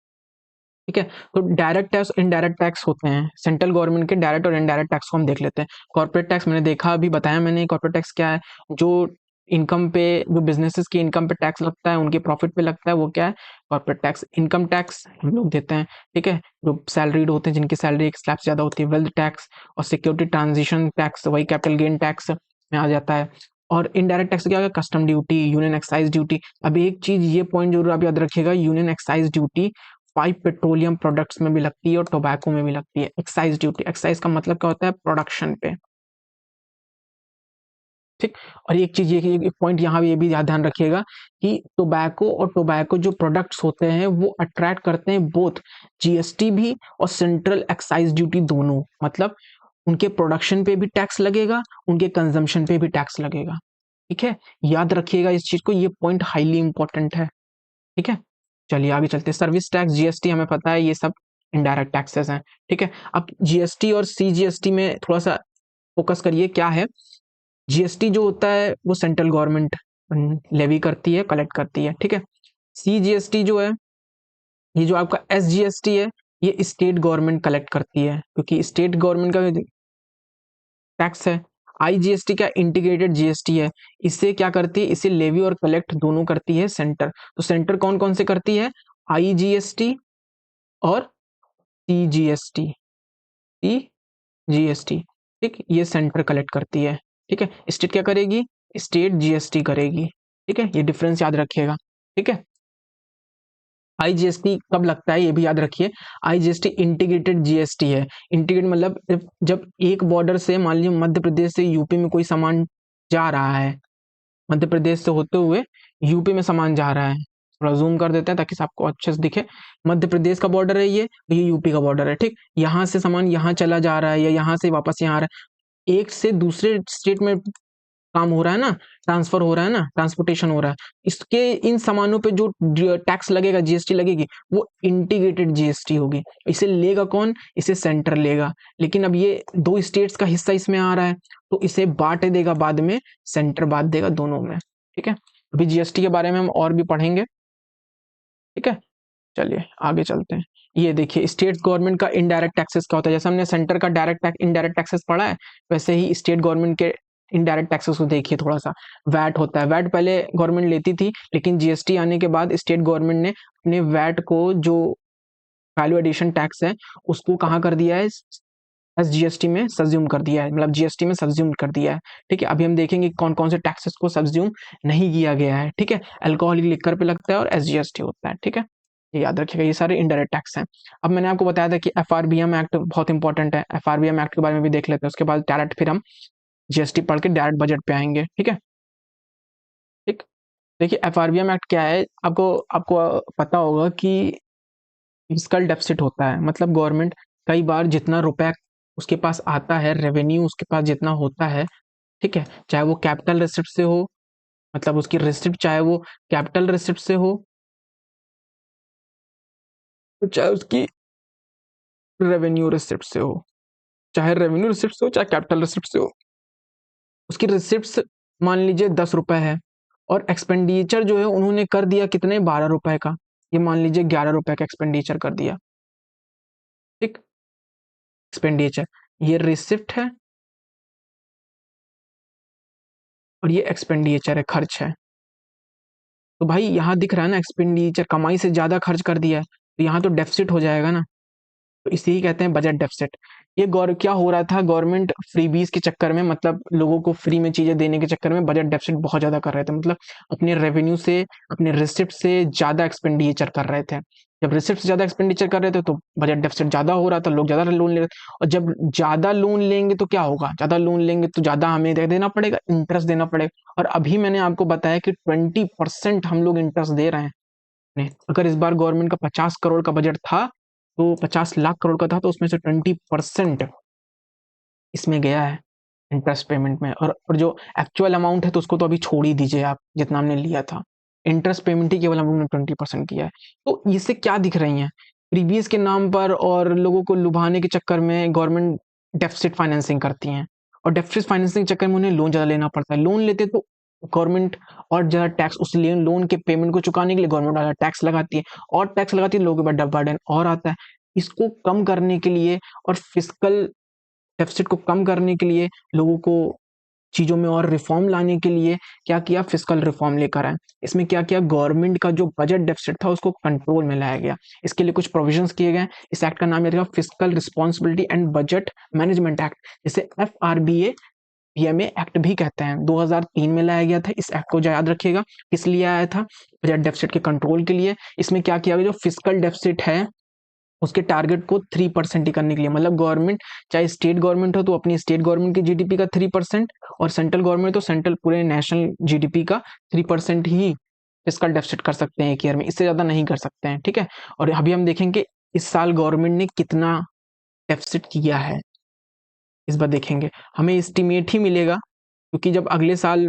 ठीक है, तो डायरेक्ट टैक्स इनडायरेक्ट टैक्स होते हैं। सेंट्रल गवर्नमेंट के डायरेक्ट और इनडायरेक्ट टैक्स को हम देख लेते हैं। कॉर्पोरेट टैक्स मैंने देखा, अभी बताया मैंने कॉर्पोरेट टैक्स क्या है। जो इनकम पे, जो बिजनेसेस की इनकम पे टैक्स लगता है, उनके प्रॉफिट पे लगता है, वो क्या है? Corporate tax. इनकम टैक्स हम लोग देते हैं। ठीक है, जो सैलरीड होते हैं, जिनकी सैलरी एक स्लैब से ज्यादा होती है, वेल्थ टैक्स। और सिक्योरिटी ट्रांजिशन टैक्स, वही कैपिटल गेन टैक्स में आ जाता है। और इनडायरेक्ट टैक्स क्या होगा? Custom duty, union excise duty. अब एक चीज, ये पॉइंट जरूर आप याद रखिएगा, union excise duty 5 petroleum products में भी लगती है और टोबैको में भी लगती है। एक्साइज ड्यूटी, एक्साइज का मतलब क्या होता है? प्रोडक्शन पे। ठीक, और एक चीज ये, एक पॉइंट यहाँ भी ये भी ध्यान रखिएगा कि टोबैको और टोबैको जो प्रोडक्ट्स होते हैं वो अट्रैक्ट करते हैं बोथ जीएसटी भी और सेंट्रल एक्साइज ड्यूटी दोनों। मतलब उनके प्रोडक्शन पे भी टैक्स लगेगा, उनके कंजम्पशन पे भी टैक्स लगेगा। ठीक है, याद रखिएगा इस चीज को, ये पॉइंट हाईली इंपॉर्टेंट है। ठीक है, चलिए आगे चलते हैं। सर्विस टैक्स, जीएसटी हमें पता है, ये सब इनडायरेक्ट टैक्सेस हैं। ठीक है, अब जीएसटी और सीजीएसटी में थोड़ा सा फोकस करिए। क्या है? जीएसटी जो होता है वो सेंट्रल गवर्नमेंट लेवी करती है, कलेक्ट करती है। ठीक है, सीजीएसटी जो है, ये जो आपका एसजीएसटी है, ये स्टेट गवर्नमेंट कलेक्ट करती है, क्योंकि स्टेट गवर्नमेंट का टैक्स है। आईजीएसटी क्या? इंटीग्रेटेड जीएसटी है। इसे क्या करती है? इसे लेवी और कलेक्ट दोनों करती है सेंटर। तो सेंटर कौन कौन से करती है? आईजीएसटी और सीजीएसटी। सीजीएसटी, ठीक, ये सेंटर कलेक्ट करती है। ठीक है, स्टेट क्या करेगी? स्टेट जीएसटी करेगी। ठीक है, ये डिफरेंस याद रखिएगा। ठीक है, आईजीएसटी कब लगता है ये भी याद रखिए। आईजीएसटी इंटीग्रेटेड जीएसटी है। इंटीग्रेट मतलब जब एक बॉर्डर से, मान लीजिए मध्य प्रदेश से यूपी में कोई सामान जा रहा है, मध्य प्रदेश से होते हुए यूपी में सामान जा रहा है, थोड़ा जूम कर देते हैं ताकि आपको अच्छे से दिखे। मध्य प्रदेश का बॉर्डर है ये यूपी का बॉर्डर है। ठीक, यहाँ से सामान यहाँ चला जा रहा है या यहाँ से वापस यहाँ आ रहा है, एक से दूसरे स्टेट में काम हो रहा है ना, ट्रांसफर हो रहा है ना, ट्रांसपोर्टेशन हो रहा है, इसके इन सामानों पे जो टैक्स लगेगा, जीएसटी लगेगी, वो इंटीग्रेटेड जीएसटी होगी। इसे लेगा कौन? इसे सेंटर लेगा। लेकिन अब ये दो स्टेट्स का हिस्सा इसमें आ रहा है तो इसे बांट देगा, बाद में सेंटर बांट देगा दोनों में। ठीक है, अभी जीएसटी के बारे में हम और भी पढ़ेंगे। ठीक है, चलिए आगे चलते हैं। ये देखिए स्टेट गवर्नमेंट का इनडायरेक्ट टैक्सेस क्या होता है। जैसे हमने सेंटर का डायरेक्ट इनडायरेक्ट टैक्सेस पढ़ा है, वैसे ही स्टेट गवर्नमेंट के इनडायरेक्ट टैक्सेस को देखिए थोड़ा सा। वैट होता है, वैट पहले गवर्नमेंट लेती थी, लेकिन जीएसटी आने के बाद स्टेट गवर्नमेंट ने अपने वैट को, जो वैल्यू एडिशन टैक्स है, उसको कहाँ कर दिया है? एसजीएसटी में सब्ज्यूम कर दिया है, मतलब जीएसटी में सब्ज्यूम कर दिया है। ठीक है, अभी हम देखेंगे कौन कौन से टैक्सेस को सब्ज्यूम नहीं किया गया है। ठीक है, अल्कोहलिक लिकर पे लगता है और एसजीएसटी होता है। ठीक है, ये याद रखिएगा, ये सारे इनडायरेक्ट टैक्स हैं। अब मैंने आपको बताया था कि एफआरबीएम एक्ट बहुत इंपॉर्टेंट है, एफआरबीएम एक्ट के बारे में भी देख लेते हैं, उसके बाद डायरेक्ट फिर हम जीएसटी पढ़ के डायरेक्ट बजट पे आएंगे। ठीक है, ठीक, देखिए एफआरबीएम एक्ट क्या है, आपको आपको पता होगा कि फिस्कल डेफिसिट होता है, मतलब गवर्नमेंट कई बार जितना रुपया उसके पास आता है, रेवेन्यू उसके पास जितना होता है, ठीक है, चाहे वो कैपिटल रिसिप्ट से हो, मतलब उसकी रिसिप्ट चाहे वो कैपिटल रिसिप्ट से हो, चाहे उसकी रेवेन्यू रिसिप्ट से हो, चाहे रेवेन्यू रिसिप्ट से हो, चाहे कैपिटल रिसिप्ट से हो, उसकी रिसिप्ट मान लीजिए 10 रुपए है और एक्सपेंडिचर जो है उन्होंने कर दिया कितने? 12 रुपए का। ये मान लीजिए 11 रुपए का एक्सपेंडिचर कर दिया, ठीक, एक्सपेंडिचर, ये रिसिप्ट है और ये एक्सपेंडिचर है, खर्च है। तो भाई यहाँ दिख रहा है ना, एक्सपेंडिचर कमाई से ज़्यादा खर्च कर दिया है, तो यहाँ तो डेफिसिट हो जाएगा ना, तो इसे ही कहते हैं बजट डेफिसिट। ये गौर क्या हो रहा था, गवर्नमेंट फ्रीबीज के चक्कर में, मतलब लोगों को फ्री में चीजें देने के चक्कर में बजट डेफिसिट बहुत ज्यादा कर रहे थे, मतलब अपने रेवेन्यू से, अपने रिसिप्ट से ज्यादा एक्सपेंडिचर कर रहे थे। जब रिसिप्ट से ज्यादा एक्सपेंडिचर कर रहे थे तो बजट डेफिसिट ज्यादा हो रहा था, लोग ज्यादा लोन ले रहे थे, और जब ज्यादा लोन लेंगे तो क्या होगा, ज्यादा लोन लेंगे तो ज्यादा हमें देना पड़ेगा, इंटरेस्ट देना पड़ेगा। और अभी मैंने आपको बताया कि 20% हम लोग इंटरेस्ट दे रहे हैं। नहीं, अगर इस बार गवर्नमेंट का 50 करोड़ का बजट था, तो 50 लाख करोड़ का था, तो उसमें से 20% इसमें गया है इंटरेस्ट पेमेंट में, और जो एक्चुअल अमाउंट है तो उसको तो अभी छोड़ ही दीजिए आप, जितना हमने लिया था, इंटरेस्ट पेमेंट ही केवल हम लोग ने 20% किया है। तो इससे क्या दिख रही है, प्रीवियस के नाम पर और लोगों को लुभाने के चक्कर में गवर्नमेंट डेफिसिट फाइनेंसिंग करती है, और डेफिसिट फाइनेंसिंग के चक्कर में उन्हें लोन ज्यादा लेना पड़ता है, लोन लेते तो गवर्नमेंट और ज्यादा टैक्स, उस लोन के पेमेंट को चुकाने के लिए गवर्नमेंट ज्यादा टैक्स लगाती है, और टैक्स लगाती है, लोगों के ऊपर बर्डन और आता है। इसको कम करने के लिए और फिस्कल डेफिसिट को कम करने के लिए, लोगों को चीजों में और रिफॉर्म लाने के लिए क्या किया, फिस्कल रिफॉर्म लेकर आए। इसमें क्या किया, गवर्नमेंट का जो बजट डेफिसिट था उसको कंट्रोल में लाया गया, इसके लिए कुछ प्रोविजंस किए गए। इस एक्ट का नाम याद रखिएगा, fiscal responsibility and budget management act, जिसे FRBA पीएमए एक्ट भी कहते हैं, 2003 में लाया गया था। इस एक्ट को याद रखिएगा, किस लिए आया था, बजट डेफिसिट के कंट्रोल के लिए। इसमें क्या किया गया, जो फिस्कल डेफिसिट है उसके टारगेट को 3% ही करने के लिए, मतलब गवर्नमेंट, चाहे स्टेट गवर्नमेंट हो तो अपनी स्टेट गवर्नमेंट की जीडीपी का 3%, और सेंट्रल गवर्नमेंट तो सेंट्रल पूरे नेशनल जीडीपी का 3% ही फिस्कल डेफिसिट कर सकते हैं एक ईयर में, इससे ज्यादा नहीं कर सकते हैं, ठीक है। और अभी हम देखेंगे इस साल गवर्नमेंट ने कितना डेफिसिट किया है, इस बार देखेंगे, हमें एस्टिमेट ही मिलेगा, क्योंकि जब अगले साल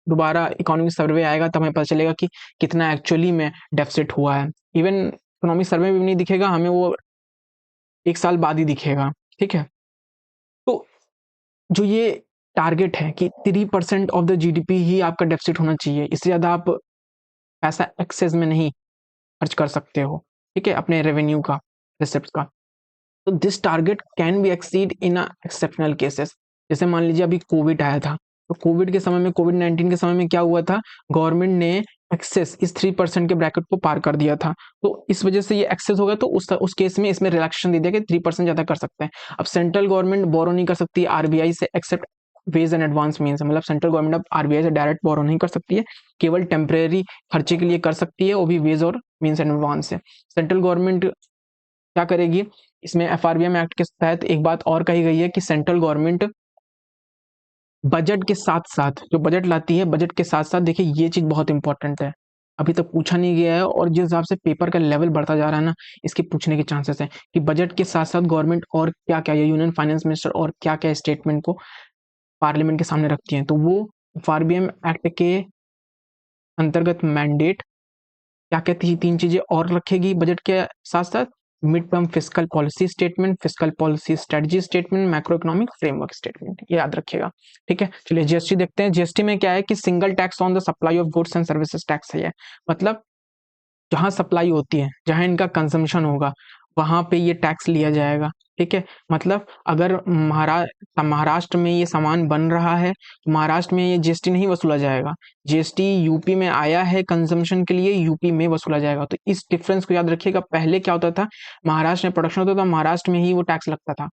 दोबारा इकोनॉमिक सर्वे आएगा तब हमें पता चलेगा कि कितना एक्चुअली में डेफिसिट हुआ है। इवन इकोनॉमिक सर्वे में भी नहीं दिखेगा हमें, वो एक साल बाद ही दिखेगा, ठीक है। तो जो ये टारगेट है कि 3% ऑफ द जीडीपी ही आपका डेफिसिट होना चाहिए, इससे ज्यादा आप पैसा एक्सेस में नहीं खर्च कर सकते हो, ठीक है, अपने रेवेन्यू का, रिसिप्ट का। तो this target can be exceed in exceptional cases. जैसे मान लीजिए अभी कोविड आया था, तो कोविड के समय में, कोविड-19 के समय में क्या हुआ था, गवर्नमेंट ने एक्सेस इस 3% के ब्रैकेट को पार कर दिया था, तो इस वजह से ये एक्सेस हो गया, तो उस केस में इसमें रिलैक्सेशन दे दिया कि 3% ज्यादा कर सकते हैं। अब सेंट्रल गवर्नमेंट बोरो नहीं कर सकती आरबीआई से, except ways and advance means, मतलब सेंट्रल गवर्नमेंट अब आरबीआई से डायरेक्ट बोरो नहीं कर सकती है, केवल टेम्परेरी खर्चे के लिए कर सकती है, वो भी वेज और मीन्स एंड एडवांस से। सेंट्रल गवर्नमेंट क्या करेगी, इसमें एफआरबीएम एक्ट के तहत एक बात और कही गई है कि सेंट्रल गवर्नमेंट बजट के साथ साथ, जो बजट लाती है, बजट के साथ साथ, देखिए ये चीज बहुत इंपॉर्टेंट है, अभी तक पूछा नहीं गया है, और जिस हिसाब से पेपर का लेवल बढ़ता जा रहा है ना, इसके पूछने के चांसेस हैं कि बजट के साथ साथ गवर्नमेंट और क्या क्या, ये यूनियन फाइनेंस मिनिस्टर और क्या क्या स्टेटमेंट को पार्लियामेंट के सामने रखती है, तो वो एफआरबीएम एक्ट के अंतर्गत मैंडेट क्या कहती है, 3 चीजें और रखेगी बजट के साथ साथ, mid term fiscal policy statement, fiscal policy strategy statement, macro economic framework statement, ये याद रखिएगा, ठीक है। चलिए जीएसटी देखते हैं। जीएसटी में क्या है कि single tax on the supply of goods and services tax है, मतलब जहां सप्लाई होती है, जहां इनका कंजम्पशन होगा, वहां पे ये टैक्स लिया जाएगा, ठीक है। मतलब अगर महाराष्ट्र में ये सामान बन रहा है, तो महाराष्ट्र में ये जीएसटी नहीं वसूला जाएगा, जीएसटी यूपी में आया है कंजम्पशन के लिए, यूपी में वसूला जाएगा। तो इस डिफरेंस को याद रखिएगा, पहले क्या होता था, महाराष्ट्र में प्रोडक्शन होता था, महाराष्ट्र में ही वो टैक्स लगता था,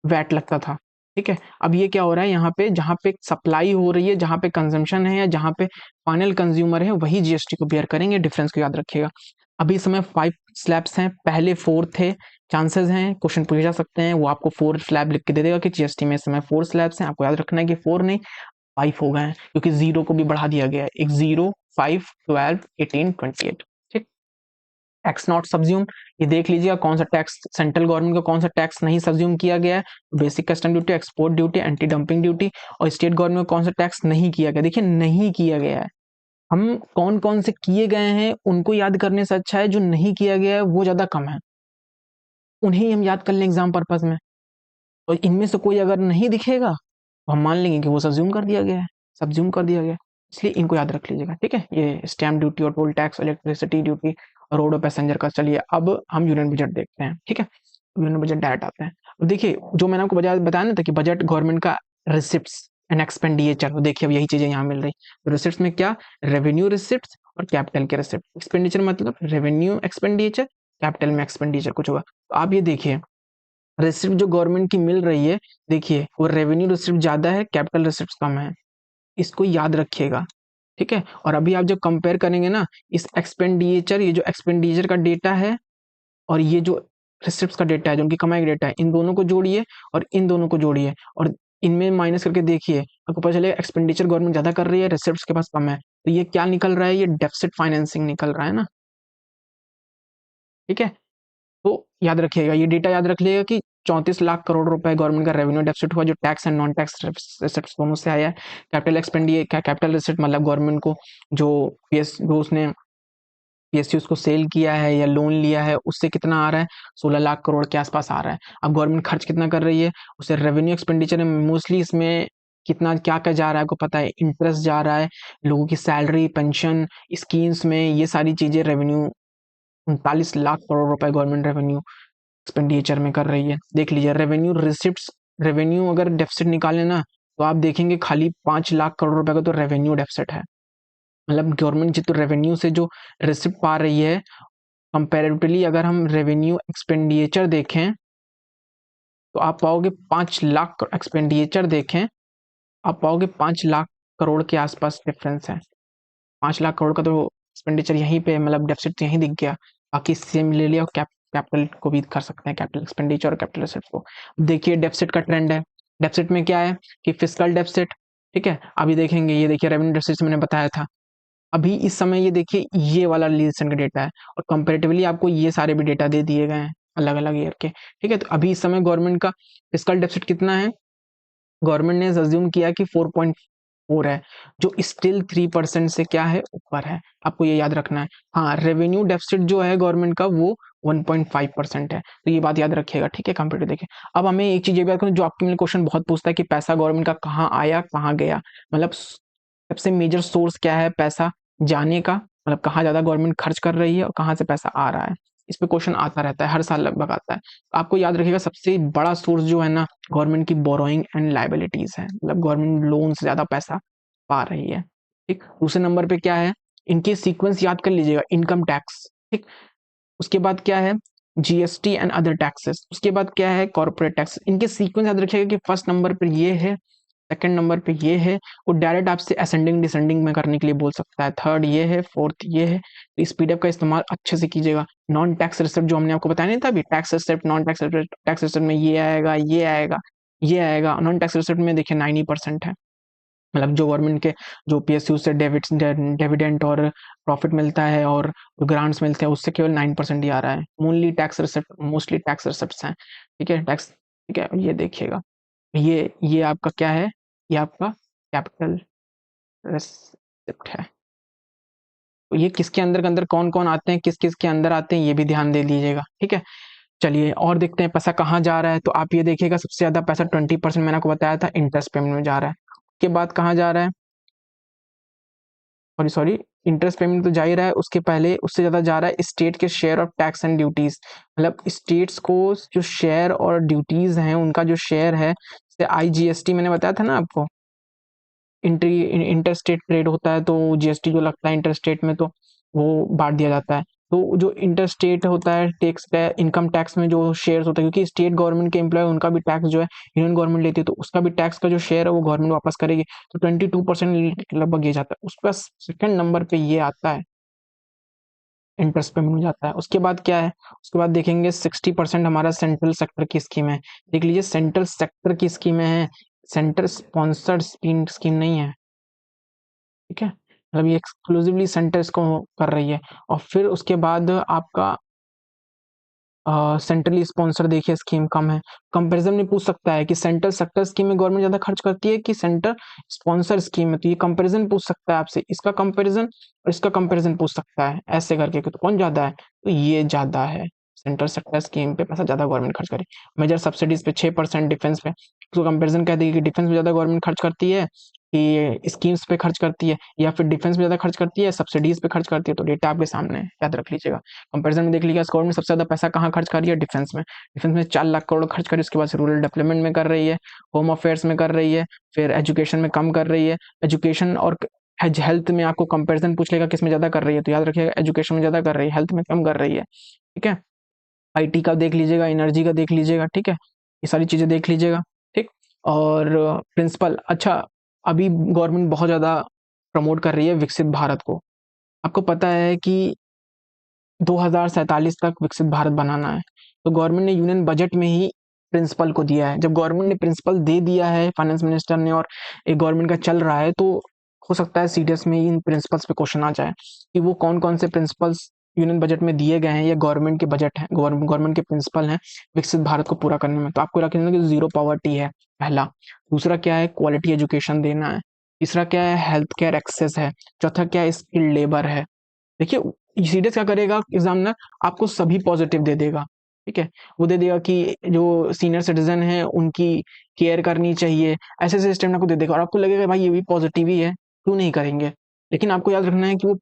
वैट लगता था, ठीक है। अब ये क्या हो रहा है, यहाँ पे जहाँ पे सप्लाई हो रही है, जहाँ पे कंजम्पशन है, या जहाँ पे फाइनल कंज्यूमर है, वही जीएसटी को बेयर करेंगे, डिफरेंस को याद रखिएगा। अभी इस समय 5 स्लैब्स हैं, पहले 4 थे, चांसेस हैं क्वेश्चन पूछे जा सकते हैं, वो आपको 4 स्लैब लिख के दे देगा कि जीएसटी में इस समय 4 स्लैब्स हैं, आपको याद रखना है कि 4 नहीं 5 हो गए हैं, क्योंकि 0 को भी बढ़ा दिया गया है, एक 0, 5, 12, 18, 28, ठीक। टैक्स नॉट सब्ज्यूम, ये देख लीजिएगा कौन सा टैक्स सेंट्रल गवर्नमेंट का, कौन सा टैक्स नहीं सब्ज्यूम किया गया है, basic custom duty, export duty, anti dumping duty. और स्टेट गवर्नमेंट कौन सा टैक्स नहीं किया गया, देखिए नहीं किया गया है। हम कौन कौन से किए गए हैं उनको याद करने से अच्छा है जो नहीं किया गया है वो ज्यादा कम है, उन्हें हम याद कर लें एग्जाम पर्पज में, और इनमें से कोई अगर नहीं दिखेगा तो हम मान लेंगे कि वो सब्ज्यूम कर दिया गया है, सब्ज्यूम कर दिया गया है, इसलिए इनको याद रख लीजिएगा, ठीक है। ये स्टैम्प ड्यूटी और toll tax, electricity duty road और पैसेंजर का। चलिए अब हम यूनियन बजट देखते हैं, ठीक है। यूनियन बजट डायरेक्ट आते हैं। अब देखिए जो मैंने आपको बताया ना था कि बजट गवर्नमेंट का रिसिप्ट्स एंड एक्सपेंडिचर, तो देखिए अब यही चीजें यहाँ मिल रही। तो रिसिप्ट्स में क्या, रेवेन्यू रिसिप्ट्स और कैपिटल के रिसिप्ट। एक्सपेंडिचर मतलब रेवेन्यू एक्सपेंडिचर, कैपिटल में एक्सपेंडिचर कुछ होगा। तो आप ये देखिए रिसिप्ट जो गवर्नमेंट की मिल रही है, देखिए वो रेवेन्यू रिसिप्ट ज्यादा है, कैपिटल रिसिप्ट कम है, इसको याद रखिएगा, ठीक है। और अभी आप जब कंपेयर करेंगे ना इस एक्सपेंडिचर, ये जो एक्सपेंडिचर का डेटा है और ये जो रिसिप्ट्स का डेटा है, जो उनकी कमाई का डेटा है, इन दोनों को जोड़िए और इन दोनों को जोड़िए और इनमें माइनस करके देखिए, आपको पता चलेगा एक्सपेंडिचर गवर्नमेंट ज्यादा कर रही है, रिसिप्ट्स के पास कम है। तो ये क्या निकल रहा है, ये डेफिसिट फाइनेंसिंग निकल रहा है ना, ठीक है। तो याद रखिएगा, ये डेटा याद रख लिएगा कि 34 लाख करोड़ रुपए गवर्नमेंट का रेवेन्यू डेफिसिट हुआ, जो tax and non tax receipts दोनों से आया है। कैपिटल एक्सपेंडिचर, कैपिटल रिसिप्ट मतलब गवर्नमेंट को जो जो उसने पीएसयू उसको सेल किया है या लोन लिया है, उससे कितना आ रहा है, 16 लाख करोड़ के आसपास आ रहा है। अब गवर्नमेंट खर्च कितना कर रही है, उसे रेवेन्यू एक्सपेंडिचर में मोस्टली इसमें कितना क्या क्या जा रहा है आपको पता है, इंटरेस्ट जा रहा है, लोगों की सैलरी, पेंशन स्कीम्स में, ये सारी चीजें रेवेन्यू 39 लाख करोड़ रुपए गवर्नमेंट रेवेन्यू एक्सपेंडिचर में कर रही है। देख लीजिए रेवेन्यू रिसिप्ट्स, रेवेन्यू अगर डेफिसिट निकाले ना तो आप देखेंगे खाली 5 लाख करोड़ रुपए का तो रेवेन्यू डेफिसिट है। मतलब गवर्नमेंट जितना रेवेन्यू से जो रिसिप्ट पा रही है, कंपैरेटिवली अगर हम रेवेन्यू एक्सपेंडिचर देखें तो आप पाओगे 5 लाख एक्सपेंडिचर देखें, आप पाओगे 5 लाख करोड़ के आसपास डिफरेंस है। 5 लाख करोड़ का तो एक्सपेंडिचर यहीं पे मतलब डेफिसिट यहीं दिख गया। बाकी सेम ले लिया, कैपिटल को भी कर सकते हैं, कैपिटल एक्सपेंडिचर और कैपिटल एसेट्स को। देखिए डेफिसिट का ट्रेंड है, डेफिसिट में क्या है कि फिस्कल डेफिसिट, ठीक है। अभी देखेंगे, ये देखिए रेवेन्यू डेफिसिट मैंने बताया था, अभी इस समय ये देखिए ये वाला रिलेशन का डेटा है और कंपैरेटिवली आपको ये सारे भी डेटा दे दिए गए हैं अलग अलग ईयर के, ठीक है। तो अभी इस समय गवर्नमेंट का फिस्कल डेफिसिट कितना है, गवर्नमेंट ने अज्यूम किया कि 4.4 है, जो स्टिल 3% से क्या है, ऊपर है। आपको ये याद रखना है। हाँ, रेवेन्यू डेफिसिट जो है गवर्नमेंट का वो 1.5% है, तो ये बात याद रखिएगा, ठीक है। कंप्यूटर देखिए अब हमें एक चीज ये बात करूँ, जो आपके लिए क्वेश्चन बहुत पूछता है कि पैसा गवर्नमेंट का कहाँ आया कहाँ गया, मतलब सबसे मेजर सोर्स क्या है पैसा जाने का, मतलब कहाँ ज्यादा गवर्नमेंट खर्च कर रही है और कहाँ से पैसा आ रहा है। इस पे क्वेश्चन आता रहता है, हर साल लगभग आता है। तो आपको याद रखिएगा सबसे बड़ा सोर्स जो है ना गवर्नमेंट की बोरोइंग एंड लाइबिलिटीज है, मतलब गवर्नमेंट लोन से ज्यादा पैसा पा रही है, ठीक। दूसरे नंबर पे क्या है, इनके सीक्वेंस याद कर लीजिएगा, इनकम टैक्स, ठीक। उसके बाद क्या है, जीएसटी एंड अदर टैक्सेस, उसके बाद क्या है, कॉर्पोरेट टैक्स। इनके सीक्वेंस याद रखिएगा कि फर्स्ट नंबर पर ये है, सेकंड नंबर पे ये है, वो डायरेक्ट आपसे असेंडिंग डिसेंडिंग में करने के लिए बोल सकता है, थर्ड ये है, फोर्थ ये है। तो इस पीडीएफ का इस्तेमाल अच्छे से कीजिएगा। नॉन टैक्स रिसिप्ट जो हमने आपको बताया नहीं था अभी, tax receipt, non tax receipt, tax receipt में ये आएगा, ये आएगा, ये आएगा। नॉन टैक्स रिसिप्ट में देखिए 90% है, मतलब जो गवर्नमेंट के जो पीएसयू से डिविडेंड और प्रॉफिट मिलता है और जो ग्रांट्स मिलते हैं उससे केवल 9% ही आ रहा है। मोस्टली टैक्स रिसिप्ट हैं, ठीक है, टैक्स, ठीक है। ये देखिएगा, ये आपका क्या है, ये आपका कैपिटल रिसिप्ट है। तो ये किसके अंदर के अंदर कौन कौन आते हैं, किस किस के अंदर आते हैं, ये भी ध्यान दे लीजिएगा, ठीक है। चलिए और देखते हैं पैसा कहाँ जा रहा है। तो आप ये देखिएगा सबसे ज्यादा पैसा 20% मैंने आपको बताया था इंटरेस्ट पेमेंट में जा रहा है। उसके बाद कहाँ जा रहा है, सॉरी सॉरी, इंटरेस्ट पेमेंट तो जा ही रहा है, उसके पहले उससे ज्यादा जा रहा है स्टेट के share of tax and duties, मतलब स्टेट्स को जो शेयर और ड्यूटीज हैं उनका जो शेयर है, जैसे आईजीएसटी मैंने बताया था ना आपको, इंटर स्टेट ट्रेड होता है तो जीएसटी जो लगता है इंटर स्टेट में, तो वो बांट दिया जाता है। तो जो इंटर स्टेट होता है टैक्स, इनकम टैक्स में जो शेयर्स होता है, क्योंकि स्टेट गवर्नमेंट के एम्प्लॉय उनका भी टैक्स जो है यूनियन गवर्नमेंट लेती है, तो उसका भी टैक्स का जो शेयर है वो गवर्नमेंट वापस करेगी। तो 22% लगभग ये जाता है। उसका सेकंड नंबर पे ये आता है, इंटरेस्ट पेमेंट हो जाता है। उसके बाद क्या है, उसके बाद देखेंगे 60% हमारा सेंट्रल सेक्टर की स्कीम है। देख लीजिए सेंट्रल सेक्टर की स्कीमें हैं, सेंटर स्पॉन्सर्ड स्कीम नहीं है, ठीक है। मतलब ये एक्सक्लूसिवली सेंटर इसको कर रही है। और फिर उसके बाद आपका सेंट्रली स्पॉन्सर देखिए स्कीम कम है। कंपैरिजन में पूछ सकता है कि सेंट्रल सेक्टर स्कीम में गवर्नमेंट ज्यादा खर्च करती है कि सेंटर स्पॉन्सर स्कीम में, तो ये कंपैरिजन पूछ सकता है आपसे, इसका कंपैरिजन और इसका कंपैरिजन पूछ सकता है ऐसे करके कि तो कौन ज्यादा है, तो ये ज्यादा है, सेंट्रल सेक्टर स्कीम पे पैसा ज्यादा गवर्नमेंट खर्च करे। मेजर सब्सिडीज पे 6%, डिफेंस पे उसको कंपेरिजन कह देगी कि डिफेंस में ज्यादा गवर्नमेंट खर्च करती है कि स्कीम्स पे खर्च करती है या फिर डिफेंस में ज़्यादा खर्च करती है या सब्सिडीज पे खर्च करती है, तो डेटा आपके सामने है, याद रख लीजिएगा। कंपैरिजन में देख लीजिएगा गवर्नमेंट सबसे ज़्यादा पैसा कहाँ खर्च कर रही है, डिफेंस में। डिफेंस में 4 लाख करोड़ खर्च कर रही है, उसके बाद से रूरल डेवलपमेंट में कर रही है, होम अफेयर्स में कर रही है, फिर एजुकेशन में कम कर रही है। एजुकेशन और हेल्थ में आपको कंपैरिजन पूछ लेगा किस में ज़्यादा कर रही है, तो याद रखिएगा एजुकेशन में ज़्यादा कर रही है, हेल्थ में कम कर रही है, ठीक है। आईटी का देख लीजिएगा, एनर्जी का देख लीजिएगा, ठीक है। ये सारी चीज़ें देख लीजिएगा, ठीक। और प्रिंसिपल, अच्छा, अभी गवर्नमेंट बहुत ज़्यादा प्रमोट कर रही है विकसित भारत को। आपको पता है कि 2047 तक विकसित भारत बनाना है, तो गवर्नमेंट ने यूनियन बजट में ही प्रिंसिपल को दिया है। जब गवर्नमेंट ने प्रिंसिपल दे दिया है फाइनेंस मिनिस्टर ने और एक गवर्नमेंट का चल रहा है, तो हो सकता है सीडीएस में इन प्रिंसिपल्स पे क्वेश्चन आ जाए कि वो कौन कौन से प्रिंसिपल्स यूनियन बजट में दिए गए हैं या गवर्नमेंट के बजट है, गवर्नमेंट के प्रिंसिपल हैं विकसित भारत को पूरा करने में। तो आपको रखना कि जीरो पॉवर्टी है पहला, दूसरा क्या है क्वालिटी एजुकेशन देना है, तीसरा क्या है हेल्थ केयर एक्सेस है, चौथा क्या है स्किल्ड लेबर है। देखिए सीडीएस क्या करेगा एग्जामिनर, आपको सभी पॉजिटिव दे देगा, ठीक है। वो दे देगा कि जो सीनियर सिटीजन है उनकी केयर करनी चाहिए, ऐसे ऐसे स्टेटमेंट आपको दे देगा और आपको लगेगा भाई ये भी पॉजिटिव ही है, क्यों नहीं करेंगे। लेकिन आपको याद रखना है कि वो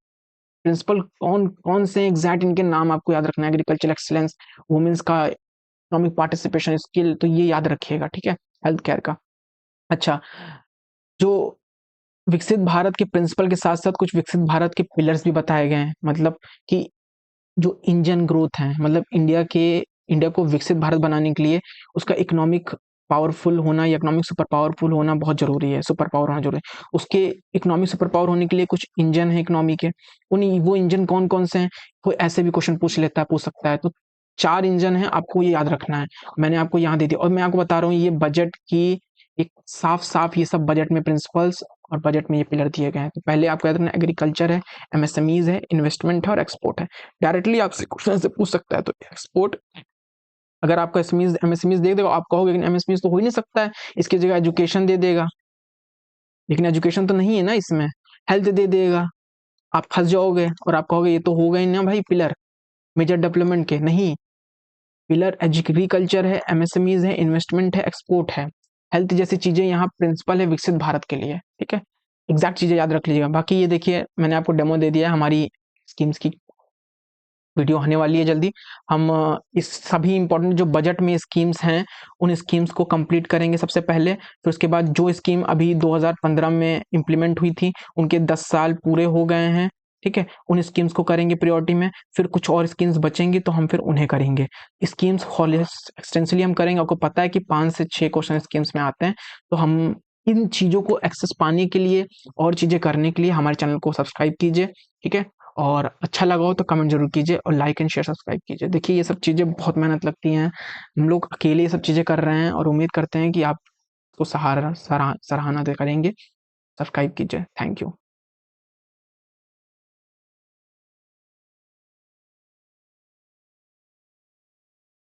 प्रिंसिपल कौन कौन से एग्जैक्ट इनके नाम आपको याद रखना है, एग्रीकल्चर एक्सीलेंस, वुमेन्स का इकोनॉमिक पार्टिसिपेशन स्किल, तो ये याद रखिएगा, ठीक है, हेल्थ केयर का। अच्छा, जो विकसित भारत के प्रिंसिपल के साथ साथ कुछ विकसित भारत के पिलर्स भी बताए गए हैं, मतलब कि जो इंजन ग्रोथ है, मतलब इंडिया को विकसित भारत बनाने के लिए उसका इकोनॉमिक पावरफुल होना या इकोनॉमिक सुपर पावरफुल होना बहुत जरूरी है, सुपर पावर होना जरूरी है। उसके इकोनॉमिक सुपर पावर होने के लिए कुछ इंजन है इकोनॉमी के, उन वो इंजन कौन कौन से हैं, कोई ऐसे भी क्वेश्चन पूछ सकता है। तो 4 इंजन है, आपको ये याद रखना है, मैंने आपको यहाँ दे दिया। और मैं आपको बता रहा हूँ ये बजट की एक साफ साफ ये सब बजट में प्रिंसिपल्स और बजट में ये पिलर दिए गए हैं। तो पहले आपको याद रखना एग्रीकल्चर है, एमएसएमईज है, इन्वेस्टमेंट है और एक्सपोर्ट है। डायरेक्टली आपसे क्वेश्चन से पूछ सकता है, तो एक्सपोर्ट, अगर आपको एमएसएमईज दे देगा आप कहोगे लेकिन एमएसएमईज तो हो ही नहीं सकता है, इसकी जगह एजुकेशन दे देगा, लेकिन एजुकेशन तो नहीं है ना इसमें, हेल्थ दे देगा, आप फंस जाओगे और आप कहोगे ये तो हो गए ना भाई पिलर मेजर डेवलपमेंट के, नहीं। पिलर एग्रीकल्चर है, एमएसएमईज है, इन्वेस्टमेंट है, एक्सपोर्ट है, हेल्थ जैसी चीजें यहाँ प्रिंसिपल है विकसित भारत के लिए, ठीक है। एग्जैक्ट चीजें याद रख लीजिएगा। बाकी ये देखिए मैंने आपको डेमो दे दिया है, हमारी स्कीम्स की वीडियो आने वाली है जल्दी। हम इस सभी इंपॉर्टेंट जो बजट में स्कीम्स हैं उन स्कीम्स को कंप्लीट करेंगे सबसे पहले, फिर उसके बाद जो स्कीम अभी 2015 में इम्प्लीमेंट हुई थी उनके 10 साल पूरे हो गए हैं, ठीक है, उन स्कीम्स को करेंगे प्रायोरिटी में। फिर कुछ और स्कीम्स बचेंगी तो हम फिर उन्हें करेंगे। स्कीम्स एक्सटेंसिवली हम करेंगे, आपको पता है कि 5 से 6 क्वेश्चन स्कीम्स में आते हैं। तो हम इन चीज़ों को एक्सेस पाने के लिए और चीज़ें करने के लिए हमारे चैनल को सब्सक्राइब कीजिए, ठीक है। और अच्छा लगा हो तो कमेंट जरूर कीजिए और लाइक एंड शेयर सब्सक्राइब कीजिए। देखिए ये सब चीज़ें बहुत मेहनत लगती हैं, हम लोग अकेले ये सब चीज़ें कर रहे हैं और उम्मीद करते हैं कि आप तो सराहना करेंगे। सब्सक्राइब कीजिए, थैंक यू।